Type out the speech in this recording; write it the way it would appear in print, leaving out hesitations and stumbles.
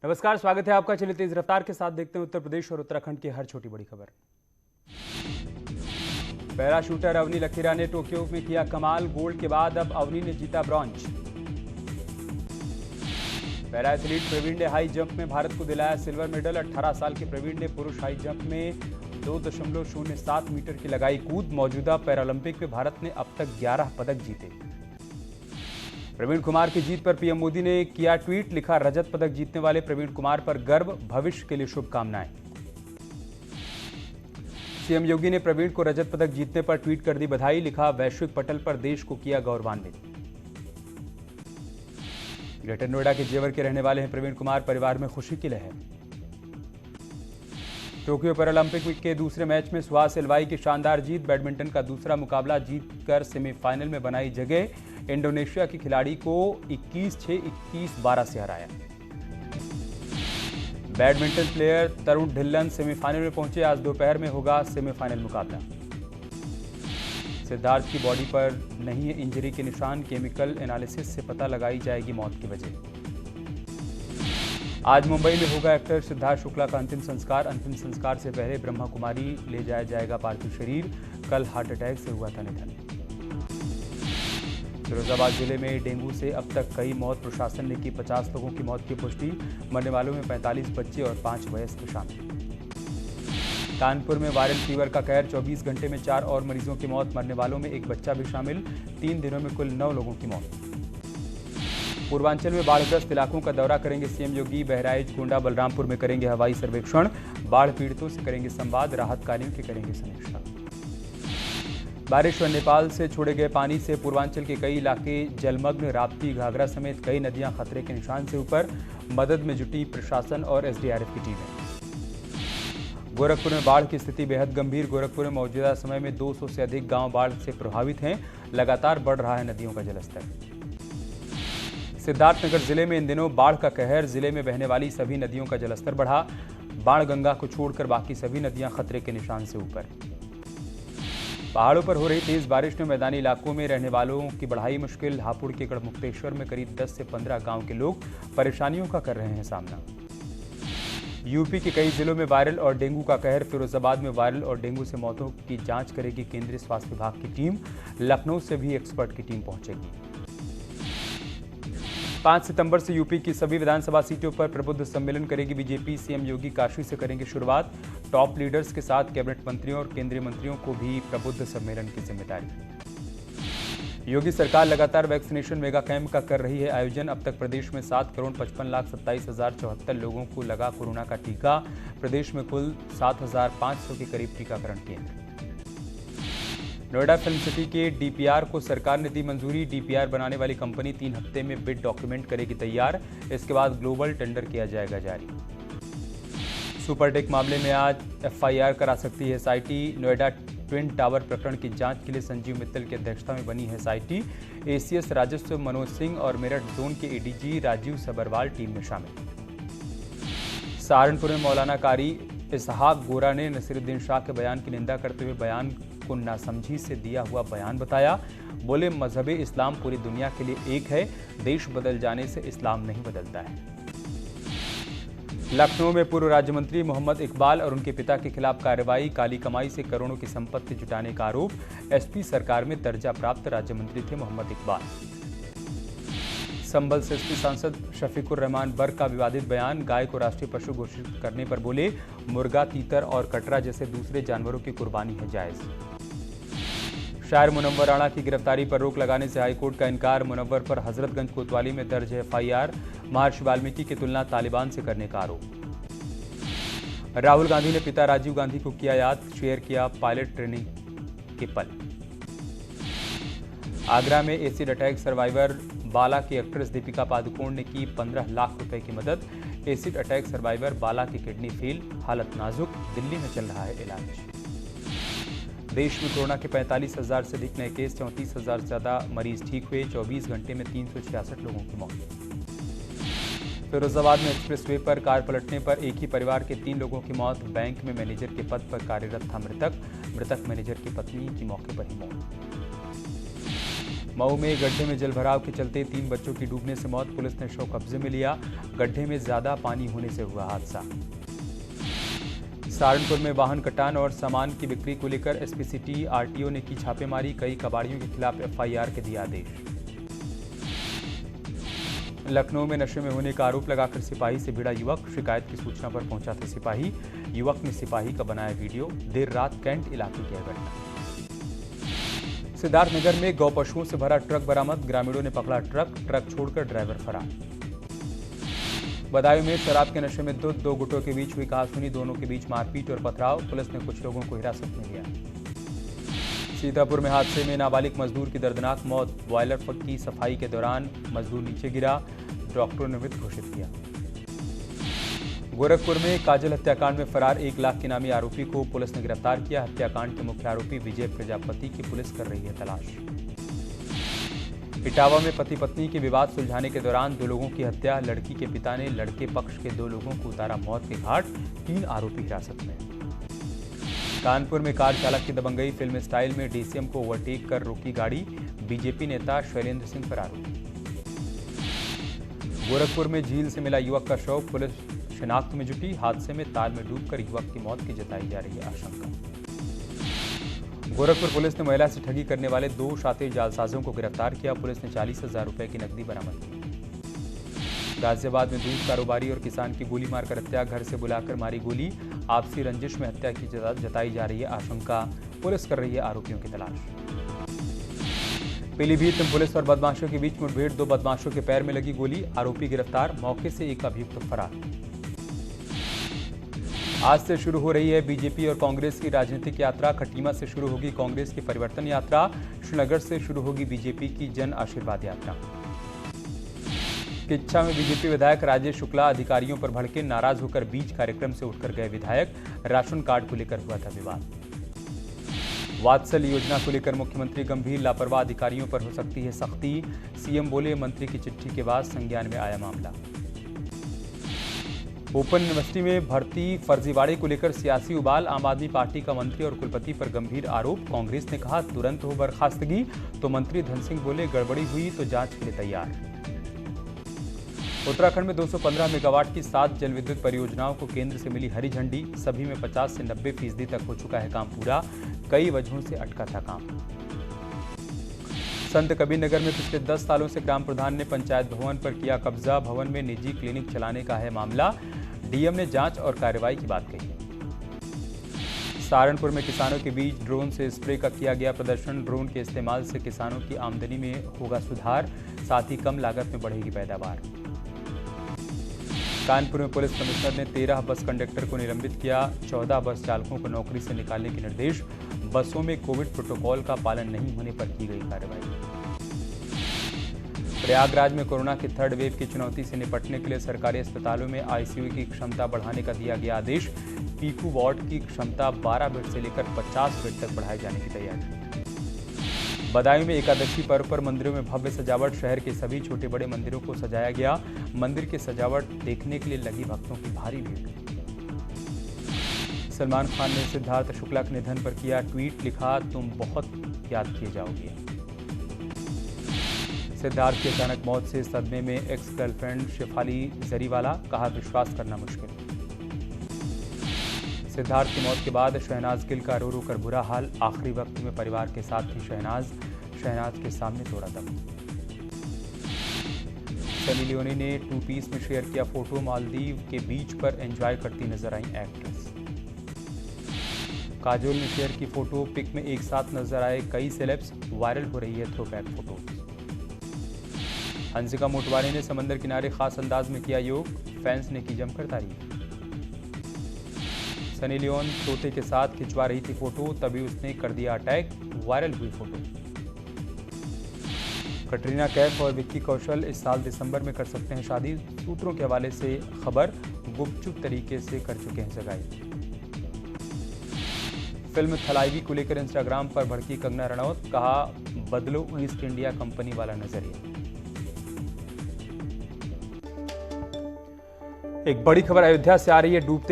नमस्कार, स्वागत है आपका। चलिए तेज रफ्तार के साथ देखते हैं उत्तर प्रदेश और उत्तराखंड की हर छोटी बड़ी खबर। पैराशूटर अवनी लकीरा ने टोक्यो में किया कमाल, गोल्ड के बाद अब अवनी ने जीता ब्रॉन्ज। पैरा एथलीट प्रवीण ने हाई जंप में भारत को दिलाया सिल्वर मेडल। 18 साल के प्रवीण ने पुरुष हाई जंप में 2.07 मीटर की लगाई कूद। मौजूदा पैरालंपिक में भारत ने अब तक 11 पदक जीते। प्रवीण कुमार की जीत पर पीएम मोदी ने किया ट्वीट, लिखा रजत पदक जीतने वाले प्रवीण कुमार पर गर्व, भविष्य के लिए शुभकामनाएं। सीएम योगी ने प्रवीण को रजत पदक जीतने पर ट्वीट कर दी बधाई, लिखा वैश्विक पटल पर देश को किया गौरवान्वित। ग्रेटर नोएडा के जेवर के रहने वाले हैं प्रवीण कुमार, परिवार में खुशी की लहर। टोक्यो पैरालंपिक के दूसरे मैच में सुहास एलवाई की शानदार जीत। बैडमिंटन का दूसरा मुकाबला जीतकर सेमीफाइनल में बनाई जगह। इंडोनेशिया की खिलाड़ी को 21-6, 21-12 से हराया। बैडमिंटन प्लेयर तरुण ढिल्लन सेमीफाइनल में पहुंचे। आज दोपहर में होगा सेमीफाइनल मुकाबला। सिद्धार्थ की बॉडी पर नहीं है इंजरी के निशान, केमिकल एनालिसिस से पता लगाई जाएगी मौत की वजह। आज मुंबई में होगा एक्टर सिद्धार्थ शुक्ला का अंतिम संस्कार। अंतिम संस्कार से पहले ब्रह्मा कुमारी ले जाया जाएगा पार्थिव शरीर। कल हार्ट अटैक से हुआ था निधन। फिरोजाबाद जिले में डेंगू से अब तक कई मौत, प्रशासन ने की 50 लोगों की मौत की पुष्टि। मरने वालों में 45 बच्चे और 5 वयस्क शामिल। कानपुर में वायरल फीवर का कहर, 24 घंटे में 4 और मरीजों की मौत। मरने वालों में एक बच्चा भी शामिल। 3 दिनों में कुल 9 लोगों की मौत। पूर्वांचल में बाढ़ग्रस्त इलाकों का दौरा करेंगे सीएम योगी। बहराइच, गोंडा, बलरामपुर में करेंगे हवाई सर्वेक्षण। बाढ़ पीड़ितों से करेंगे संवाद, राहत कार्यों के करेंगे समीक्षा। बारिश और नेपाल से छोड़े गए पानी से पूर्वांचल के कई इलाके जलमग्न। राप्ती, घाघरा समेत कई नदियां खतरे के निशान से ऊपर। मदद में जुटी प्रशासन और एसडीआरएफ की टीमें। गोरखपुर में बाढ़ की स्थिति बेहद गंभीर। गोरखपुर में मौजूदा समय में 200 से अधिक गांव बाढ़ से प्रभावित हैं। लगातार बढ़ रहा है नदियों का जलस्तर। सिद्धार्थनगर जिले में इन दिनों बाढ़ का कहर। जिले में बहने वाली सभी नदियों का जलस्तर बढ़ा। बाणगंगा को छोड़कर बाकी सभी नदियां खतरे के निशान से ऊपर। पहाड़ों पर हो रही तेज बारिश ने मैदानी इलाकों में रहने वालों की बढ़ाई मुश्किल। हापुड़ के गढ़मुक्तेश्वर में करीब 10 से 15 गांव के लोग परेशानियों का कर रहे हैं सामना। यूपी के कई जिलों में वायरल और डेंगू का कहर। फिरोजाबाद में वायरल और डेंगू से मौतों की जांच करेगी केंद्रीय स्वास्थ्य विभाग की टीम। लखनऊ से भी एक्सपर्ट की टीम पहुंचेगी। 5 सितंबर से यूपी की सभी विधानसभा सीटों पर प्रबुद्ध सम्मेलन करेगी बीजेपी। सीएम योगी काशी से करेंगे शुरुआत। टॉप लीडर्स के साथ कैबिनेट मंत्रियों और केंद्रीय मंत्रियों को भी प्रबुद्ध सम्मेलन की जिम्मेदारी। योगी सरकार लगातार वैक्सीनेशन मेगा कैंप का कर रही है आयोजन। अब तक प्रदेश में 7,55,27,074 लोगों को लगा कोरोना का टीका। प्रदेश में कुल 7,500 के करीब टीकाकरण केंद्र। नोएडा फिल्म सिटी के डीपीआर को सरकार ने दी मंजूरी। डीपीआर बनाने वाली कंपनी 3 हफ्ते में बिड डॉक्यूमेंट करेगी तैयार। इसके बाद ग्लोबल टेंडर किया जाएगा जारी। सुपरटेक मामले में आज एफआईआर करा सकती है एसआईटी। नोएडा ट्विन टावर प्रकरण की जांच के लिए संजीव मित्तल की अध्यक्षता में बनी है एसआईटी। एसीएस राजस्व मनोज सिंह और मेरठ जोन के एडीजी राजीव सबरवाल टीम में शामिल। सहारनपुर में मौलाना कारी इसहाक गोरा ने नसीरुद्दीन शाह के बयान की निंदा करते हुए बयान को नासमझी से दिया हुआ बयान बताया। बोले, मजहब इस्लाम पूरी दुनिया के लिए एक है, देश बदल जाने से इस्लाम नहीं बदलता है। लखनऊ में पूर्व राज्य मंत्री मोहम्मद इकबाल और उनके पिता के खिलाफ कार्रवाई। काली कमाई से करोड़ों की संपत्ति जुटाने का आरोप। एसपी सरकार में दर्जा प्राप्त राज्य मंत्री थे मोहम्मद इकबाल। संभल से एसपी सांसद शफीकुर रहमान बर्क का विवादित बयान। गाय को राष्ट्रीय पशु घोषित करने पर बोले, मुर्गा, तीतर और कटरा जैसे दूसरे जानवरों की कुर्बानी है जायज। शायर मुनव्वर राणा की गिरफ्तारी पर रोक लगाने से हाईकोर्ट का इनकार। मुनव्वर पर हजरतगंज कोतवाली में दर्ज है एफआईआर। महर्षि वाल्मीकि की तुलना तालिबान से करने का आरोप। राहुल गांधी ने पिता राजीव गांधी को किया याद, शेयर किया पायलट ट्रेनिंग के पल। आगरा में एसिड अटैक सर्वाइवर बाला की एक्ट्रेस दीपिका पादुकोण ने की 15 लाख रुपए की मदद। एसिड अटैक सर्वाइवर बाला की किडनी फेल, हालत नाजुक। दिल्ली में चल रहा है इलाज। देश में कोरोना के 45,000 से अधिक नए केस, 34,000 से ज्यादा मरीज ठीक हुए। 24 घंटे में 366 लोगों की मौत। फिरोजाबाद में एक्सप्रेसवे पर कार पलटने पर एक ही परिवार के 3 लोगों की मौत। बैंक में मैनेजर के पद पर कार्यरत था मृतक। मैनेजर की पत्नी की मौके पर ही मौत। मऊ में गड्ढे में जलभराव के चलते 3 बच्चों की डूबने से मौत, पुलिस ने शव कब्जे में लिया। गड्ढे में ज्यादा पानी होने से हुआ हादसा। सहारनपुर में वाहन कटान और सामान की बिक्री को लेकर एसपी सिटी आरटीओ ने की छापेमारी, कई कबाड़ियों के खिलाफ एफआईआर के दिया आदेश। लखनऊ में नशे में होने का आरोप लगाकर सिपाही से भिड़ा युवक, शिकायत की सूचना पर पहुंचा था सिपाही, युवक ने सिपाही का बनाया वीडियो। देर रात कैंट इलाके की घटना। सिद्धार्थनगर में गौ पशुओं से भरा ट्रक बरामद, ग्रामीणों ने पकड़ा ट्रक छोड़कर ड्राइवर फरार। बदायूं में शराब के नशे में दो गुटों के बीच हुई कहासुनी, दोनों के बीच मारपीट और पथराव, पुलिस ने कुछ लोगों को हिरासत में लिया। सीतापुर में हादसे में नाबालिग मजदूर की दर्दनाक मौत, बॉयलर की सफाई के दौरान मजदूर नीचे गिरा, डॉक्टरों ने मृत घोषित किया। गोरखपुर में काजल हत्याकांड में फरार 1 लाख के नामी आरोपी को पुलिस ने गिरफ्तार किया। हत्याकांड के मुख्य आरोपी विजय प्रजापति की पुलिस कर रही है तलाश। इटावा में पति पत्नी के विवाद सुलझाने के दौरान 2 लोगों की हत्या, लड़की के पिता ने लड़के पक्ष के 2 लोगों को उतारा मौत के घाट, 3 आरोपी हिरासत में। कानपुर में कार चालक की दबंगई, फिल्म स्टाइल में डीसीएम को ओवरटेक कर रोकी गाड़ी, बीजेपी नेता शैलेंद्र सिंह पर आरोप। गोरखपुर में झील से मिला युवक का शव, पुलिस शिनाख्त में जुटी, हादसे में ताल में डूबकर युवक की मौत की जताई जा रही है आशंका। गोरखपुर पुलिस ने महिला से ठगी करने वाले 2 शातिर जालसाजों को गिरफ्तार किया, पुलिस ने 40,000 रुपए की नकदी बरामद की। गाजियाबाद में दूध कारोबारी और किसान की गोली मारकर हत्या, घर से बुलाकर मारी गोली, आपसी रंजिश में हत्या की जताई जा रही है आशंका, पुलिस कर रही है आरोपियों की तलाश। पीलीभीत में पुलिस और बदमाशों के बीच मुठभेड़, 2 बदमाशों के पैर में लगी गोली, आरोपी गिरफ्तार, मौके से एक अभियुक्त फरार। आज से शुरू हो रही है बीजेपी और कांग्रेस की राजनीतिक यात्रा, खटीमा से शुरू होगी कांग्रेस की परिवर्तन यात्रा, श्रीनगर से शुरू होगी बीजेपी की जन आशीर्वाद यात्रा। किच्छा में बीजेपी विधायक राजेश शुक्ला अधिकारियों पर भड़के, नाराज होकर बीच कार्यक्रम से उठकर गए विधायक, राशन कार्ड को लेकर हुआ था विवाद। वात्सल्य योजना को लेकर मुख्यमंत्री गंभीर, लापरवाह अधिकारियों पर हो सकती है सख्ती, सीएम बोले, मंत्री की चिट्ठी के बाद संज्ञान में आया मामला। ओपन यूनिवर्सिटी में भर्ती फर्जीवाड़े को लेकर सियासी उबाल, आम आदमी पार्टी का मंत्री और कुलपति पर गंभीर आरोप, कांग्रेस ने कहा तुरंत हो बर्खास्तगी, तो मंत्री धन सिंह बोले गड़बड़ी हुई तो जांच के लिए तैयार। उत्तराखंड में 215 मेगावाट की 7 जल विद्युत परियोजनाओं को केंद्र से मिली हरी झंडी, सभी में 50 से 90% तक हो चुका है काम पूरा, कई वजहों से अटका था काम। संत कबीरनगर में पिछले 10 सालों से ग्राम प्रधान ने पंचायत भवन पर किया कब्जा, भवन में निजी क्लिनिक चलाने का है मामला, डीएम ने जांच और कार्रवाई की बात कही। सहारनपुर में किसानों के बीच ड्रोन से स्प्रे का किया गया प्रदर्शन, ड्रोन के इस्तेमाल से किसानों की आमदनी में होगा सुधार, साथ ही कम लागत में बढ़ेगी पैदावार। कानपुर में पुलिस कमिश्नर ने 13 बस कंडक्टर को निलंबित किया, 14 बस चालकों को नौकरी से निकालने के निर्देश, बसों में कोविड प्रोटोकॉल का पालन नहीं होने पर की गई कार्रवाई। प्रयागराज में कोरोना की 3rd वेव की चुनौती से निपटने के लिए सरकारी अस्पतालों में आईसीयू की क्षमता बढ़ाने का दिया गया आदेश, पीकू वार्ड की क्षमता 12 बेड से लेकर 50 बेड तक बढ़ाए जाने की तैयारी। बदायूं में एकादशी पर्व पर मंदिरों में भव्य सजावट, शहर के सभी छोटे बड़े मंदिरों को सजाया गया, मंदिर की सजावट देखने के लिए लगी भक्तों की भारी भीड़। सलमान खान ने सिद्धार्थ शुक्ला के निधन पर किया ट्वीट, लिखा तुम बहुत याद किए जाओगे। सिद्धार्थ की अचानक मौत से सदमे में एक्स गर्लफ्रेंड शेफाली जरीवाला, कहा विश्वास करना मुश्किल। सिद्धार्थ की मौत के बाद शहनाज गिल का रो रो कर बुरा हाल, आखिरी वक्त में परिवार के साथ थी शहनाज के सामने तोड़ा दम। सनी लियोनी ने 2 पीस में शेयर किया फोटो, मालदीव के बीच पर एंजॉय करती नजर आई एक्ट्रेस। काजोल ने शेयर की फोटो, पिक में एक साथ नजर आए कई सेलेब्स, वायरल हो रही है थ्रोबैक फोटो। हंसिका मोटवानी ने समंदर किनारे खास अंदाज में किया योग, फैंस ने की जमकर तारीफ। सनी लियोन तोते के साथ खिंचवा रही थी फोटो, तभी उसने कर दिया अटैक, वायरल हुई फोटो। कटरीना कैफ और विक्की कौशल इस साल दिसंबर में कर सकते हैं शादी, सूत्रों के हवाले से खबर, गुपचुप तरीके से कर चुके हैं सगाई। फिल्म थलाइवी को लेकर इंस्टाग्राम पर भड़की कंगना रनौत, कहा बदलो ईस्ट इंडिया कंपनी वाला नजरिया। एक बड़ी खबर अयोध्या से आ रही है, डूबते